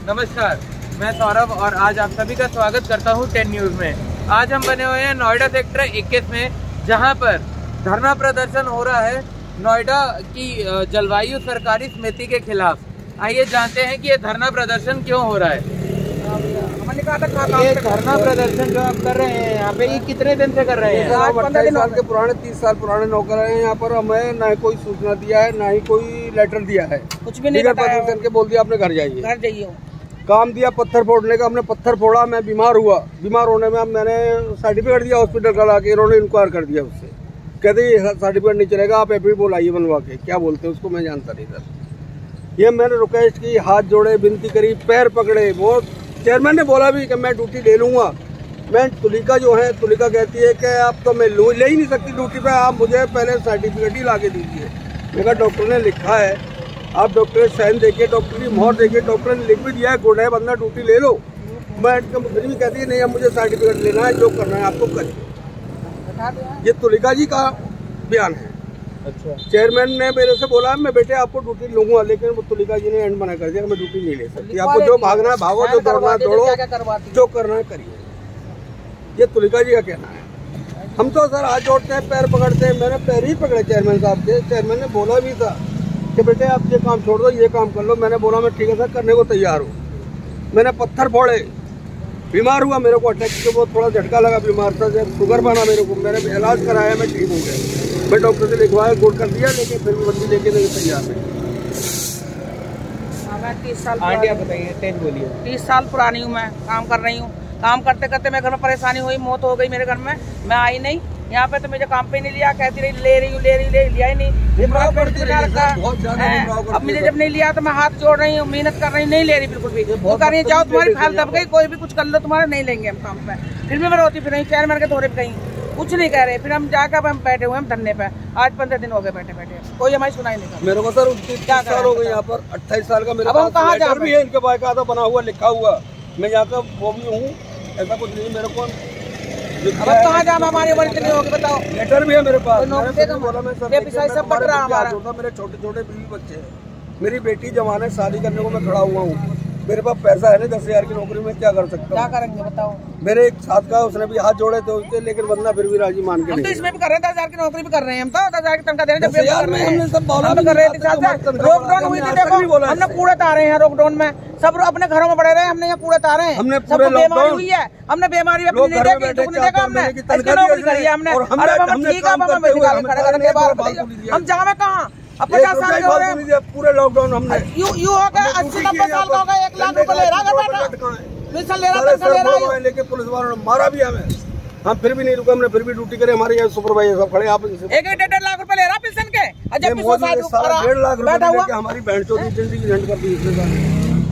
नमस्कार, मैं सौरभ और आज आप सभी का स्वागत करता हूं 10 न्यूज़ में। आज हम बने हुए हैं नोएडा सेक्टर 21 में, जहां पर धरना प्रदर्शन हो रहा है नोएडा की जलवायु सरकारी समिति के खिलाफ। आइए जानते हैं कि ये धरना प्रदर्शन क्यों हो रहा है। ये धरना प्रदर्शन जो आप कर रहे हैं यहाँ पे, ये कितने दिन से कर रहे हैं? 28 साल के पुराने, 30 साल पुराने नौकर हैं यहाँ पर। हमें ना कोई सूचना दिया है, ना ही कोई लेटर दिया है, कुछ भी नहीं बताया करके बोल दिया आपने घर जाइए। काम दिया पत्थर फोड़ने का, हमने पत्थर फोड़ा। मैं बीमार हुआ, बीमार होने में मैंने सर्टिफिकेट दिया हॉस्पिटल का लाके, इन्होंने इंक्वायर कर दिया उससे। कहते ये सर्टिफिकेट नहीं चलेगा, आप एफिडेविट बोलाइए बनवा के। क्या बोलते हैं उसको मैं जानता नहीं सर। ये मैंने रिक्वेस्ट की, हाथ जोड़े, विनती करी, पैर पकड़े। वो चेयरमैन ने बोला भी कि मैं ड्यूटी ले लूंगा। मैं तुलिका जो है, तुलिका कहती है कि आप तो मैं ले ही नहीं सकती ड्यूटी पे, आप मुझे पहले सर्टिफिकेट ही ला के दीजिए। मैं कहा डॉक्टर ने लिखा है, आप डॉक्टर के साइन देखिए, डॉक्टर की मोहर देखिए, डॉक्टर ने लिख भी दिया है, गुड है, बंदा ड्यूटी ले लो। मैं फिर भी कहती है नहीं, अब मुझे सर्टिफिकेट लेना है, जो करना है आपको करिए। ये तुलिका जी का बयान है। अच्छा। चेयरमैन ने मेरे से बोला मैं बेटे आपको ड्यूटी लूंगा, लेकिन वो तुलिका जी ने एंड मना कर दिया कि मैं ड्यूटी नहीं ले सकती। आपको जो भागना है भागो, जो दौड़ना है दौड़ो, जो करना है करिए। ये तुलिका जी का कहना है। हम तो सर हाथ जोड़ते हैं, पैर पकड़ते हैं। मैंने पैर ही पकड़े चेयरमैन साहब के। चेयरमैन ने बोला भी था कि बेटे आप ये काम छोड़ दो, ये काम कर लो। मैंने बोला मैं ठीक है सर, करने को तैयार हूँ। मैंने पत्थर फोड़े, बीमार हुआ, मेरे को अटैक के बहुत थोड़ा झटका लगा, बीमार था, शुगर बना मेरे को। मैंने इलाज कराया, मैं ठीक हो गया। मैं डॉक्टर से लिखवाया, गुड कर दिया, लेकिन फिर भी बंदी लेके नहीं तैयार नहीं। 30 साल बताइए, 30 साल पुरानी हूँ, मैं काम कर रही हूँ। काम करते करते मेरे घर में परेशानी हुई, मौत हो गई मेरे घर में। मैं आई नहीं यहाँ पे, तो मुझे काम पे नहीं लिया। कहती रही ले रही हूँ, लिया ही नहीं। अब मुझे जब नहीं लिया तो मैं हाथ जोड़ रही हूँ, मेहनत कर रही हूँ, नहीं ले रही बिल्कुल भी। वो कर रही है जाओ तुम्हारी फाइल दब गई, कोई भी कुछ कर लो, तुम्हारे नहीं लेंगे हम काम पे। फिर भी मैं रोती फिर चेयरमैन के दौरे पे गई, कुछ नहीं कह रहे। फिर हम जाकर हम बैठे हुए हम धरने पे। आज 15 दिन हो गए बैठे बैठे, कोई हमारी सुनाई नहीं कर। मेरे को सर 29 साल हो गए यहाँ पर, 28 साल का मेरा लेटर भी है, इनके बाकायदा बना हुआ, लिखा हुआ। मैं यहाँ का वो भी हूँ, ऐसा कुछ नहीं मेरे को। अब कहाँ जाम हमारे बड़े इतने हो गए बताओ। लेटर भी है मेरे पास। बोला मैं सब पट रहा हमारा। मेरे छोटे छोटे बीवी बच्चे हैं, मेरी बेटी जवान है, शादी करने को मैं खड़ा हुआ हूँ। मेरे पास पैसा है नहीं, 10,000 की नौकरी में क्या कर सकता हूँ? क्या करेंगे बताओ। मेरे एक साथ का उसने भी हाथ जोड़े थे उसके, लेकिन बंदा फिर भी राजी मान के। हम तो इसमें भी कर रहे हैं, 10,000 की नौकरी भी कर रहे हैं। हम तो 10,000 की तनख्वाह दे रहे हैं, हमने सब बोला कर रहे थे। लॉकडाउन हुई थी, देखो हमने कूड़े तारे हैं लॉकडाउन में, सब अपने घरों में पड़े रहे, हमने यहाँ कूड़े तारे हैं। हमने बीमारी हुई है, हमने बीमारी नहीं देखा, हमने नौकरी करी है हमने। हम जावे कहाँ? अब 50 साल के हो रहे हैं, पूरे लॉकडाउन हमने यू हो गए 80-90 साल का हो गया। 1 लाख रुपए ले रहा है, पेंशन ले रहा है, लेके पुलिस वालों ने मारा भी हमें। हम फिर भी नहीं रुके, हमने फिर भी ड्यूटी करे। हमारे यहाँ सुपरवाइजर सब खड़े, आप 1-1.5 लाख रुपए ले रहा पेंशन के। 1.5 लाख रुपए हमारी बहन चौधरी जिंदगी झंड कर दी।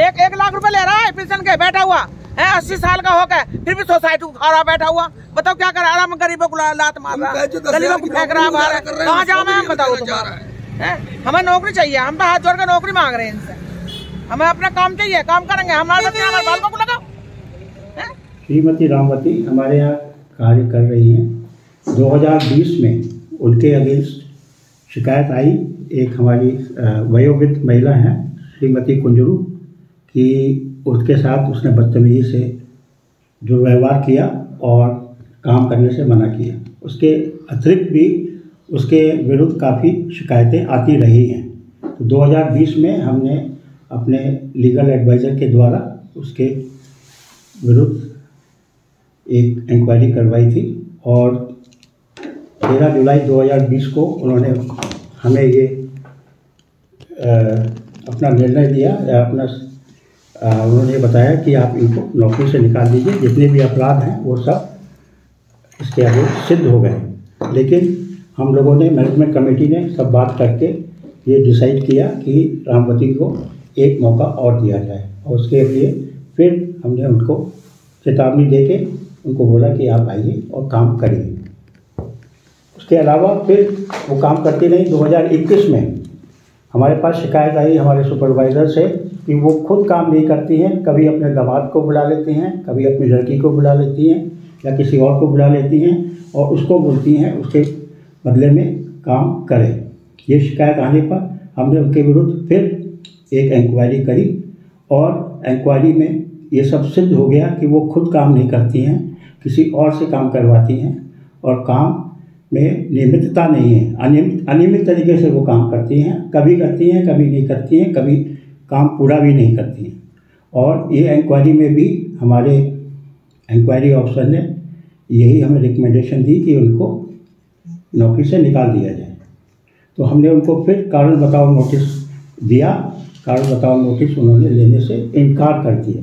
1 लाख रुपए ले रहा है पेंशन के, बैठा हुआ है, 80 साल का हो गया, फिर भी सोसाइटी को खा रहा, बैठा हुआ। बताओ क्या कर रहा है? गरीबों को लात मार रहा है, गरीबों को फेंक रहा है बाहर। कहाँ जाना है बताओ? हमें नौकरी चाहिए, हम तो हाथ जोड़ कर नौकरी मांग रहे हैं इनसे। हमें अपना काम चाहिए, काम करेंगे। हमारे बालकों को लगाओ। श्रीमती रामवती हमारे यहाँ कार्य कर रही हैं। 2020 में उनके अगेंस्ट शिकायत आई। एक हमारी वयोवृद्ध महिला हैं श्रीमती कुंजरू कि उसके साथ उसने बदतमीजी से जो व्यवहार किया और काम करने से मना किया। उसके अतिरिक्त भी उसके विरुद्ध काफ़ी शिकायतें आती रही हैं। तो 2020 में हमने अपने लीगल एडवाइज़र के द्वारा उसके विरुद्ध एक इंक्वायरी करवाई थी और 13 जुलाई 2020 को उन्होंने हमें ये अपना निर्णय दिया, उन्होंने बताया कि आप इनको नौकरी से निकाल दीजिए, जितने भी अपराध हैं वो सब इसके आगे सिद्ध हो गए। लेकिन हम लोगों ने, मैनेजमेंट कमेटी ने सब बात करके ये डिसाइड किया कि रामवती को एक मौका और दिया जाए, और उसके लिए फिर हमने उनको चेतावनी देके उनको बोला कि आप आइए और काम करिए। उसके अलावा फिर वो काम करती नहीं। 2021 में हमारे पास शिकायत आई हमारे सुपरवाइज़र से कि वो खुद काम नहीं करती हैं। कभी अपने दामाद को बुला लेती हैं, कभी अपनी लड़की को बुला लेती हैं या किसी और को बुला लेती हैं और उसको बोलती हैं उसके बदले में काम करें। ये शिकायत आने पर हमने उनके विरुद्ध फिर एक इंक्वायरी करी और और इंक्वायरी में ये सब सिद्ध हो गया कि वो खुद काम नहीं करती हैं, किसी और से काम करवाती हैं और काम में नियमितता नहीं है, अनियमित तरीके से वो काम करती हैं, कभी करती हैं कभी नहीं करती हैं, कभी काम पूरा भी नहीं करती हैं। और ये इंक्वायरी में भी हमारे इंक्वायरी ऑफिसर ने यही हमें रिकमेंडेशन दी कि उनको नौकरी से निकाल दिया जाए। तो हमने उनको फिर कारण बताओ नोटिस दिया, कारण बताओ नोटिस उन्होंने लेने से इनकार कर दिया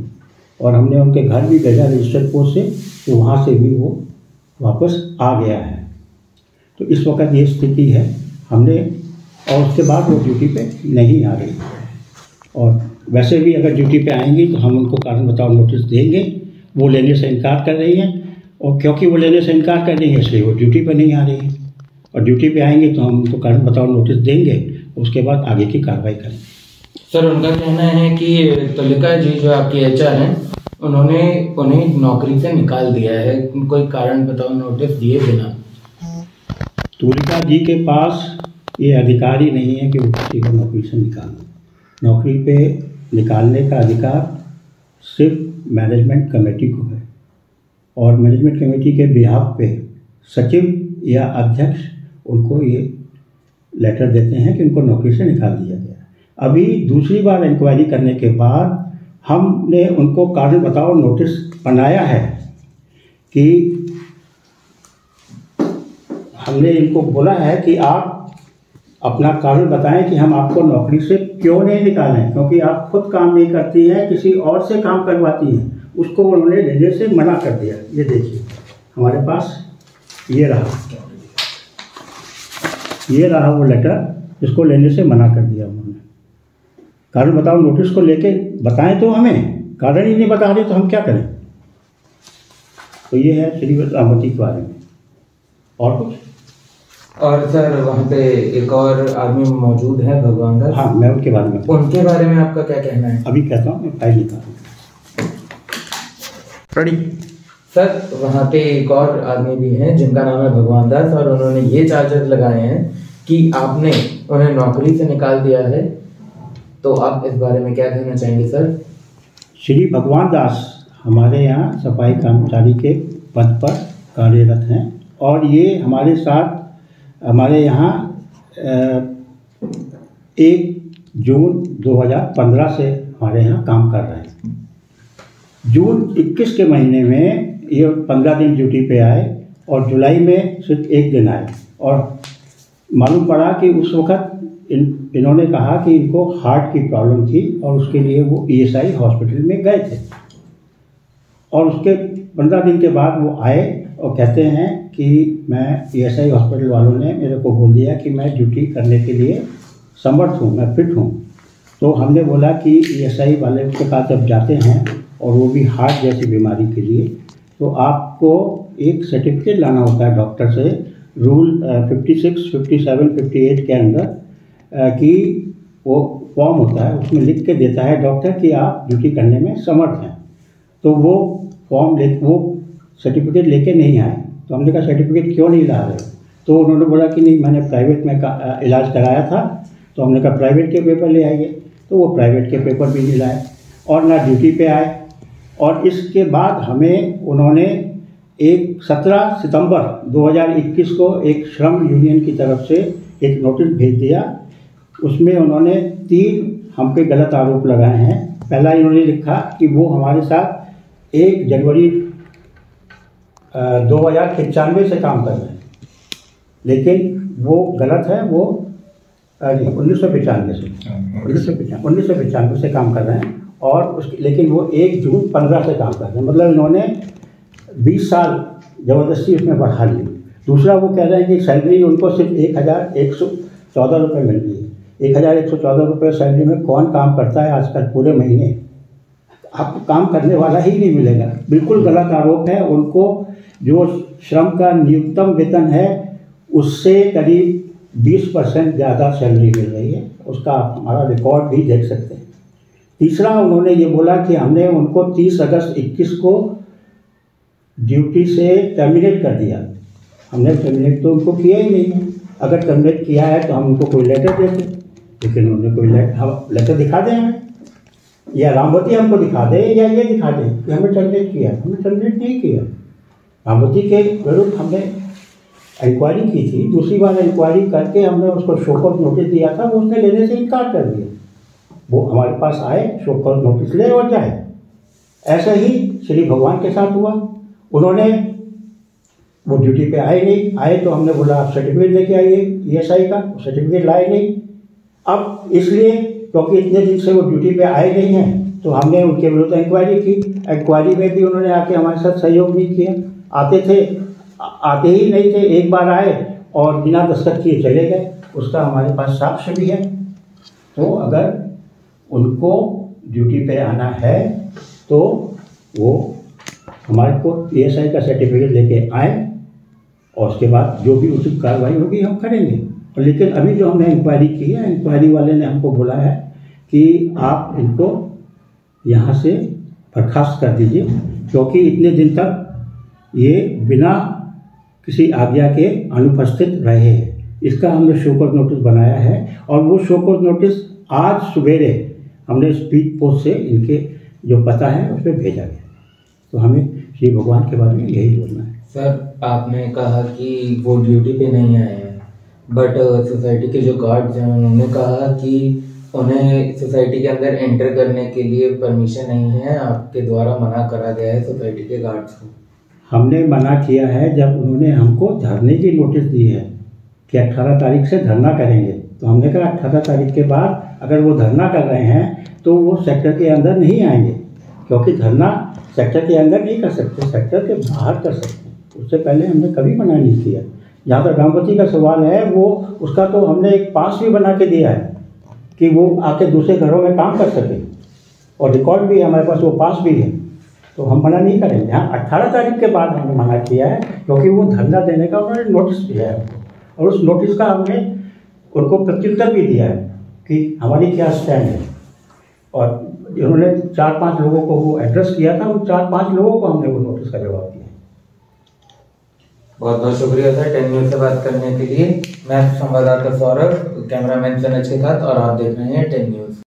और हमने उनके घर भी भेजा रजिस्टर्ड पोस्ट से, तो वहाँ से भी वो वापस आ गया है। तो इस वक्त ये स्थिति है हमने, और उसके बाद वो ड्यूटी पे नहीं आ रही और वैसे भी अगर ड्यूटी पे आएंगी तो हम उनको कारण बताओ नोटिस देंगे। वो लेने से इनकार कर रही हैं और क्योंकि वो लेने से इनकार कर रही है इसलिए वो ड्यूटी पर नहीं आ रही है और ड्यूटी पे आएंगे तो हम उनको कारण बताओ नोटिस देंगे, उसके बाद आगे की कार्रवाई करेंगे। सर, उनका कहना है कि तुलिका जी जो आपकी HR हैं उन्होंने उन्हें नौकरी से निकाल दिया है, कोई कारण बताओ नोटिस दिए बिना। तुलिका जी के पास ये अधिकार ही नहीं है कि वो किसी को नौकरी से निकालें। नौकरी पे निकालने का अधिकार सिर्फ मैनेजमेंट कमेटी को है और मैनेजमेंट कमेटी के बिहाफ पे सचिव या अध्यक्ष उनको ये लेटर देते हैं कि उनको नौकरी से निकाल दिया गया। अभी दूसरी बार इंक्वायरी करने के बाद हमने उनको कारण बताओ नोटिस बनाया है कि हमने इनको बोला है कि आप अपना कारण बताएं कि हम आपको नौकरी से क्यों नहीं निकालें, क्योंकि आप खुद काम नहीं करती हैं, किसी और से काम करवाती हैं। उसको उन्होंने लेने से मना कर दिया। ये देखिए हमारे पास ये रहा वो लेटर, जिसको लेने से मना कर दिया उन्होंने। कारण बताओ नोटिस को लेके बताएं तो हमें, कारण ही नहीं बता रहे तो हम क्या करें। तो ये है श्रीमती रामवती के बारे में। और कुछ? और सर वहाँ पे एक और आदमी मौजूद है भगवान दास। हाँ, मैं उनके बारे में आपका क्या कहना है? अभी कहता हूँ, मैं फाइल निकालूँ। रेडी सर, वहाँ पे एक और आदमी भी हैं जिनका नाम है भगवान दास और उन्होंने ये चार्जेस लगाए हैं कि आपने उन्हें नौकरी से निकाल दिया है। तो आप इस बारे में क्या कहना चाहेंगे सर? श्री भगवान दास हमारे यहाँ सफाई कर्मचारी के पद पर कार्यरत हैं और ये हमारे साथ हमारे यहाँ 1 जून 2015 से हमारे यहाँ काम कर रहे हैं। जून 21 के महीने में ये 15 दिन ड्यूटी पे आए और जुलाई में सिर्फ 1 दिन आए और मालूम पड़ा कि उस वक्त इन्होंने कहा कि इनको हार्ट की प्रॉब्लम थी और उसके लिए वो ESI हॉस्पिटल में गए थे और उसके 15 दिन के बाद वो आए और कहते हैं कि मैं ESI हॉस्पिटल वालों ने मेरे को बोल दिया कि मैं ड्यूटी करने के लिए समर्थ हूँ, मैं फिट हूँ। तो हमने बोला कि ESI वाले के पास जब जाते हैं और वो भी हार्ट जैसी बीमारी के लिए, तो आपको एक सर्टिफिकेट लाना होता है डॉक्टर से, रूल 56, 57, 58 के अंदर कि वो फॉर्म होता है, उसमें लिख के देता है डॉक्टर कि आप ड्यूटी करने में समर्थ हैं। तो वो वो सर्टिफिकेट लेके नहीं आए। तो हमने कहा सर्टिफिकेट क्यों नहीं ला रहे? तो उन्होंने बोला कि नहीं, मैंने प्राइवेट में इलाज कराया था। तो हमने कहा प्राइवेट के पेपर ले आइए। तो वो प्राइवेट के पेपर भी नहीं लाए और ना ड्यूटी पे आए। और इसके बाद हमें उन्होंने 17 सितंबर 2021 को एक श्रम यूनियन की तरफ से एक नोटिस भेज दिया। उसमें उन्होंने 3 हम पे गलत आरोप लगाए हैं। पहला इन्होंने लिखा कि वो हमारे साथ 1 जनवरी 2095 से काम कर रहे हैं, लेकिन वो गलत है। वो 1995 से काम कर रहे हैं और लेकिन वो 1 जून 15 से काम कर रहे हैं। मतलब इन्होंने 20 साल ज़बरदस्ती उसमें बढ़ा ली। दूसरा वो कह रहे हैं कि सैलरी उनको सिर्फ 1114 रुपये मिल रही है। 1114 रुपये सैलरी में कौन काम करता है आजकल पूरे महीने? आपको काम करने वाला ही नहीं मिलेगा। बिल्कुल गलत आरोप है। उनको जो श्रम का न्यूनतम वेतन है उससे करीब 20% ज़्यादा सैलरी मिल रही है। उसका आप हमारा रिकॉर्ड भी देख सकते हैं। तीसरा उन्होंने ये बोला कि हमने उनको 30 अगस्त 21 को ड्यूटी से टर्मिनेट कर दिया। हमने टर्मिनेट तो उनको किया ही नहीं है। अगर टर्मिनेट किया है तो हम उनको कोई लेटर देते, लेकिन उन्होंने कोई लेटर दिखा दें हमें। या रामवती हमको दिखा दे या ये दिखा दे कि हमें टर्मिनेट किया। हमने टर्मिनेट नहीं किया। रामवती के विरुद्ध हमने इंक्वायरी की थी, दूसरी बार इंक्वायरी करके हमने उसको शो कॉज नोटिस दिया था, वो उसने लेने से इनकार कर दिया। वो हमारे पास आए, शो कॉज नोटिस ले और जाए। ऐसा ही श्री भगवान के साथ हुआ। उन्होंने वो ड्यूटी पे आए नहीं, आए तो हमने बोला आप सर्टिफिकेट लेके आइए ESI का, सर्टिफिकेट लाए नहीं। अब इसलिए क्योंकि इतने दिन से वो ड्यूटी पे आए नहीं हैं तो हमने उनके विरुद्ध इंक्वायरी की। इंक्वायरी में भी उन्होंने आके हमारे साथ सहयोग नहीं किया। आते ही नहीं थे, एक बार आए और बिना दस्तखत किए चले गए। उसका हमारे पास साक्ष्य भी है। तो अगर उनको ड्यूटी पे आना है तो वो हमारे को ESI का सर्टिफिकेट लेके आए और उसके बाद जो भी उचित कार्रवाई होगी हम करेंगे। लेकिन अभी जो हमने इंक्वायरी की है, इंक्वायरी वाले ने हमको बोला है कि आप इनको यहाँ से बर्खास्त कर दीजिए, क्योंकि इतने दिन तक ये बिना किसी आज्ञा के अनुपस्थित रहे हैं। इसका हमने शो कॉज नोटिस बनाया है और वो शो कॉज नोटिस आज सवेरे हमने स्पीड पोस्ट से इनके जो पता है उस पर भेजा गया। तो हमें श्री भगवान के बारे में यही बोलना है। सर, आपने कहा कि वो ड्यूटी पे नहीं आए हैं, बट सोसाइटी के जो गार्ड्स हैं उन्होंने कहा कि उन्हें सोसाइटी के अंदर एंटर करने के लिए परमिशन नहीं है, आपके द्वारा मना करा गया है सोसाइटी के गार्ड्स को। हमने मना किया है जब उन्होंने हमको धरने की नोटिस दी है कि 18 तारीख से धरना करेंगे। तो हमने कहा 18 तारीख के बाद अगर वो धरना कर रहे हैं तो वो सेक्टर के अंदर नहीं आएंगे, क्योंकि धरना सेक्टर के अंदर नहीं कर सकते, सेक्टर के बाहर कर सकते हैं। उससे पहले हमने कभी मना नहीं किया। जहाँ तक रामवती का सवाल है, वो उसका तो हमने एक पास भी बना के दिया है कि वो आके दूसरे घरों में काम कर सके और रिकॉर्ड भी है हमारे पास, वो पास भी है। तो हम मना नहीं करेंगे। हाँ, 18 तारीख के बाद हमने मना किया है क्योंकि वो धरना देने का उन्होंने नोटिस दिया है हमको, और उस नोटिस का हमने उनको प्रत्युत्तर भी दिया है कि हमारी क्या स्टैंड है। और उन्होंने 4-5 लोगों को वो एड्रेस किया था, उन 4-5 लोगों को हमने वो नोटिस का जवाब दिया। बहुत बहुत शुक्रिया सर 10 न्यूज़ से बात करने के लिए। मैं संवाददाता सौरभ, कैमरामैन सनज के साथ, और आप देख रहे हैं 10 न्यूज़।